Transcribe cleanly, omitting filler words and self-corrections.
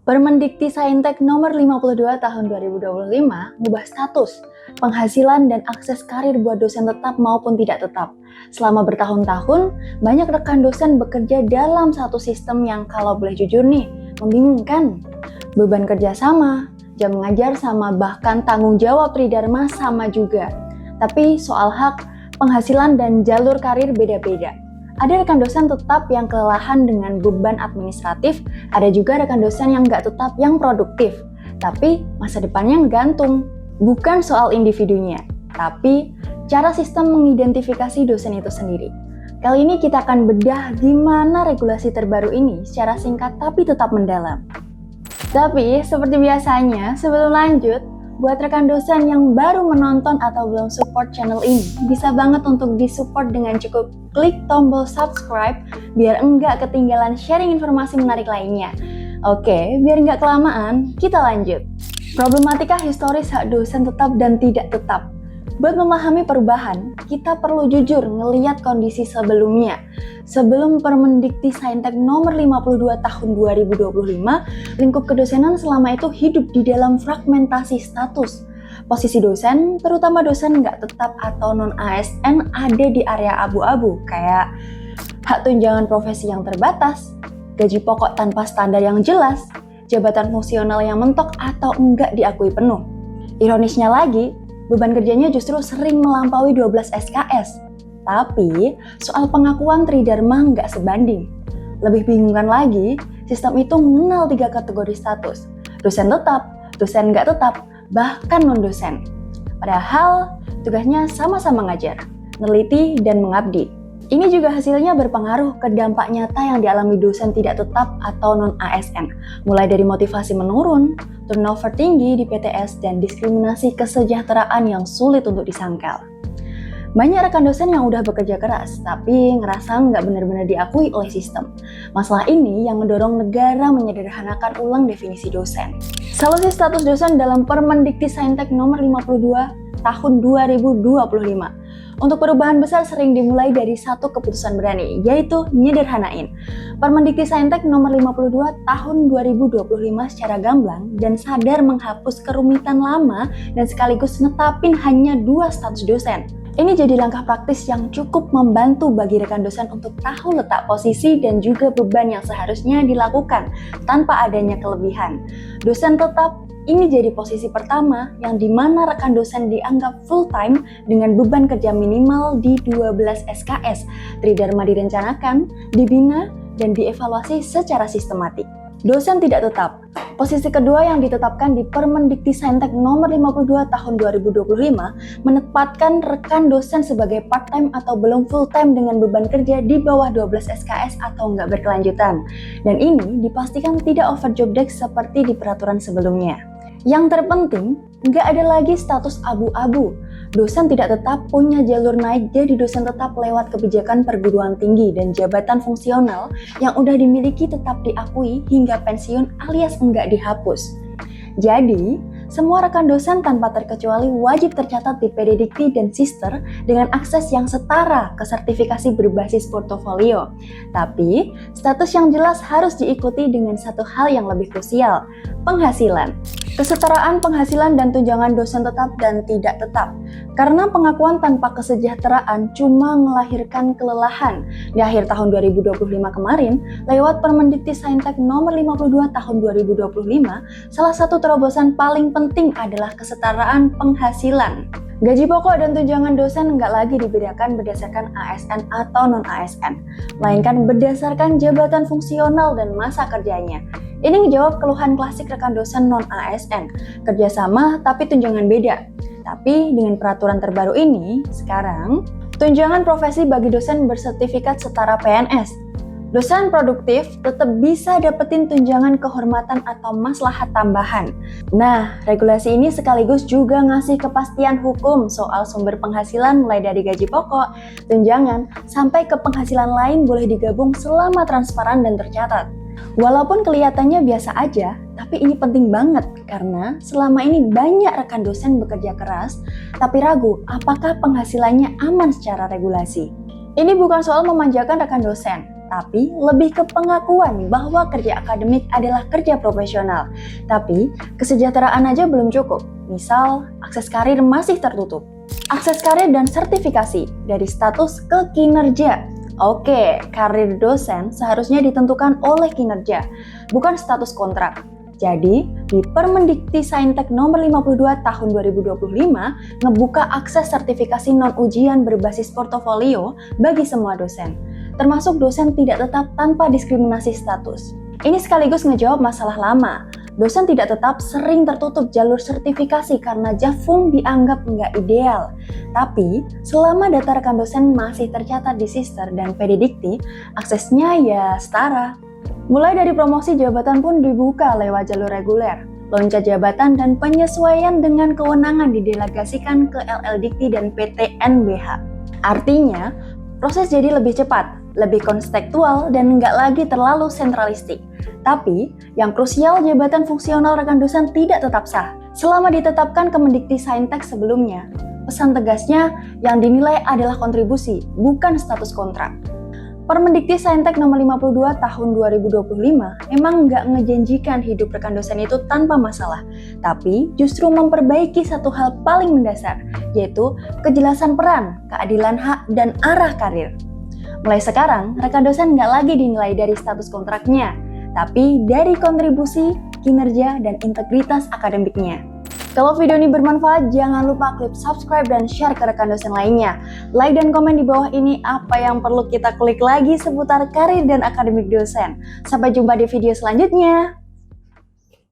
Permendikti Saintek nomor 52 tahun 2025 mengubah status, penghasilan dan akses karir buat dosen tetap maupun tidak tetap. Selama bertahun-tahun, banyak rekan dosen bekerja dalam satu sistem yang kalau boleh jujur nih, membingungkan. Beban kerja sama, jam mengajar sama, bahkan tanggung jawab Tridharma sama juga. Tapi soal hak, penghasilan dan jalur karir beda-beda. Ada rekan dosen tetap yang kelelahan dengan beban administratif, ada juga rekan dosen yang nggak tetap yang produktif. Tapi masa depannya ngegantung. Bukan soal individunya, tapi cara sistem mengidentifikasi dosen itu sendiri. Kali ini kita akan bedah gimana regulasi terbaru ini secara singkat tapi tetap mendalam. Tapi seperti biasanya, sebelum lanjut, buat rekan dosen yang baru menonton atau belum support channel ini, bisa banget untuk disupport dengan cukup klik tombol subscribe biar enggak ketinggalan sharing informasi menarik lainnya. Oke, biar enggak kelamaan, kita lanjut. Problematika historis hak dosen tetap dan tidak tetap. Buat memahami perubahan, kita perlu jujur ngeliat kondisi sebelumnya. Sebelum Permendikti Saintek nomor 52 tahun 2025, lingkup kedosenan selama itu hidup di dalam fragmentasi status. Posisi dosen, terutama dosen nggak tetap atau non-ASN, ada di area abu-abu, kayak hak tunjangan profesi yang terbatas, gaji pokok tanpa standar yang jelas, jabatan fungsional yang mentok atau enggak diakui penuh. Ironisnya lagi, beban kerjanya justru sering melampaui 12 SKS. Tapi, soal pengakuan Tridharma nggak sebanding. Lebih bingungkan lagi, sistem itu mengenal 3 kategori status. Dosen tetap, dosen nggak tetap, bahkan non-dosen. Padahal, tugasnya sama-sama ngajar, meneliti, dan mengabdi. Ini juga hasilnya berpengaruh ke dampak nyata yang dialami dosen tidak tetap atau non-ASN, mulai dari motivasi menurun, turnover tinggi di PTS, dan diskriminasi kesejahteraan yang sulit untuk disangkal. Banyak rekan dosen yang udah bekerja keras, tapi ngerasa nggak benar-benar diakui oleh sistem. Masalah ini yang mendorong negara menyederhanakan ulang definisi dosen. Solusi status dosen dalam Permendikti Saintek nomor 52 tahun 2025. Untuk perubahan besar sering dimulai dari satu keputusan berani, yaitu nyederhanain. Permendikti Saintek nomor 52 tahun 2025 secara gamblang dan sadar menghapus kerumitan lama dan sekaligus netapin hanya 2 status dosen. Ini jadi langkah praktis yang cukup membantu bagi rekan dosen untuk tahu letak posisi dan juga beban yang seharusnya dilakukan tanpa adanya kelebihan. Dosen tetap ini jadi posisi pertama yang dimana rekan dosen dianggap full-time dengan beban kerja minimal di 12 SKS. Tridharma direncanakan, dibina, dan dievaluasi secara sistematik. Dosen tidak tetap. Posisi kedua yang ditetapkan di Permendikti Saintek nomor 52 tahun 2025 menempatkan rekan dosen sebagai part-time atau belum full-time dengan beban kerja di bawah 12 SKS atau nggak berkelanjutan. Dan ini dipastikan tidak over job desk seperti di peraturan sebelumnya. Yang terpenting, nggak ada lagi status abu-abu. Dosen tidak tetap punya jalur naik jadi dosen tetap lewat kebijakan perguruan tinggi dan jabatan fungsional yang udah dimiliki tetap diakui hingga pensiun alias enggak dihapus. Jadi, semua rekan dosen tanpa terkecuali wajib tercatat di PD Dikti dan Sister dengan akses yang setara ke sertifikasi berbasis portofolio. Tapi, status yang jelas harus diikuti dengan satu hal yang lebih krusial, penghasilan. Kesetaraan penghasilan dan tunjangan dosen tetap dan tidak tetap. Karena pengakuan tanpa kesejahteraan cuma melahirkan kelelahan. Di akhir tahun 2025 kemarin, lewat Permendikti Saintek nomor 52 tahun 2025, salah satu terobosan paling penting adalah kesetaraan penghasilan. Gaji pokok dan tunjangan dosen nggak lagi dibedakan berdasarkan ASN atau non-ASN, melainkan berdasarkan jabatan fungsional dan masa kerjanya. Ini ngejawab keluhan klasik rekan dosen non-ASN, kerjasama tapi tunjangan beda. Tapi dengan peraturan terbaru ini, sekarang, tunjangan profesi bagi dosen bersertifikat setara PNS. Dosen produktif tetap bisa dapetin tunjangan kehormatan atau maslahat tambahan. Nah, regulasi ini sekaligus juga ngasih kepastian hukum soal sumber penghasilan mulai dari gaji pokok, tunjangan, sampai ke penghasilan lain boleh digabung selama transparan dan tercatat. Walaupun kelihatannya biasa aja, tapi ini penting banget karena selama ini banyak rekan dosen bekerja keras, tapi ragu apakah penghasilannya aman secara regulasi. Ini bukan soal memanjakan rekan dosen, tapi lebih ke pengakuan bahwa kerja akademik adalah kerja profesional. Tapi, kesejahteraan aja belum cukup. Misal, akses karir masih tertutup. Akses karir dan sertifikasi dari status ke kinerja. Oke, karir dosen seharusnya ditentukan oleh kinerja, bukan status kontrak. Jadi, di Permendikti-Saintek nomor 52 tahun 2025 ngebuka akses sertifikasi non-ujian berbasis portofolio bagi semua dosen, termasuk dosen tidak tetap tanpa diskriminasi status. Ini sekaligus ngejawab masalah lama. Dosen tidak tetap sering tertutup jalur sertifikasi karena Jafung dianggap nggak ideal. Tapi, selama data rekan dosen masih tercatat di Sister dan PDDikti, aksesnya ya setara. Mulai dari promosi jabatan pun dibuka lewat jalur reguler, loncat jabatan dan penyesuaian dengan kewenangan didelegasikan ke LL Dikti dan PTNBH. Artinya, proses jadi lebih cepat, lebih kontekstual, dan nggak lagi terlalu sentralistik. Tapi, yang krusial jabatan fungsional rekan dosen tidak tetap sah. Selama ditetapkan Kemendikti-Saintek sebelumnya, pesan tegasnya yang dinilai adalah kontribusi, bukan status kontrak. Permendikti-Saintek nomor 52 tahun 2025 memang nggak ngejanjikan hidup rekan dosen itu tanpa masalah, tapi justru memperbaiki satu hal paling mendasar, yaitu kejelasan peran, keadilan hak, dan arah karir. Mulai sekarang, rekan dosen nggak lagi dinilai dari status kontraknya, tapi dari kontribusi, kinerja, dan integritas akademiknya. Kalau video ini bermanfaat, jangan lupa klik subscribe dan share ke rekan dosen lainnya. Like dan komen di bawah ini apa yang perlu kita klik lagi seputar karir dan akademik dosen. Sampai jumpa di video selanjutnya.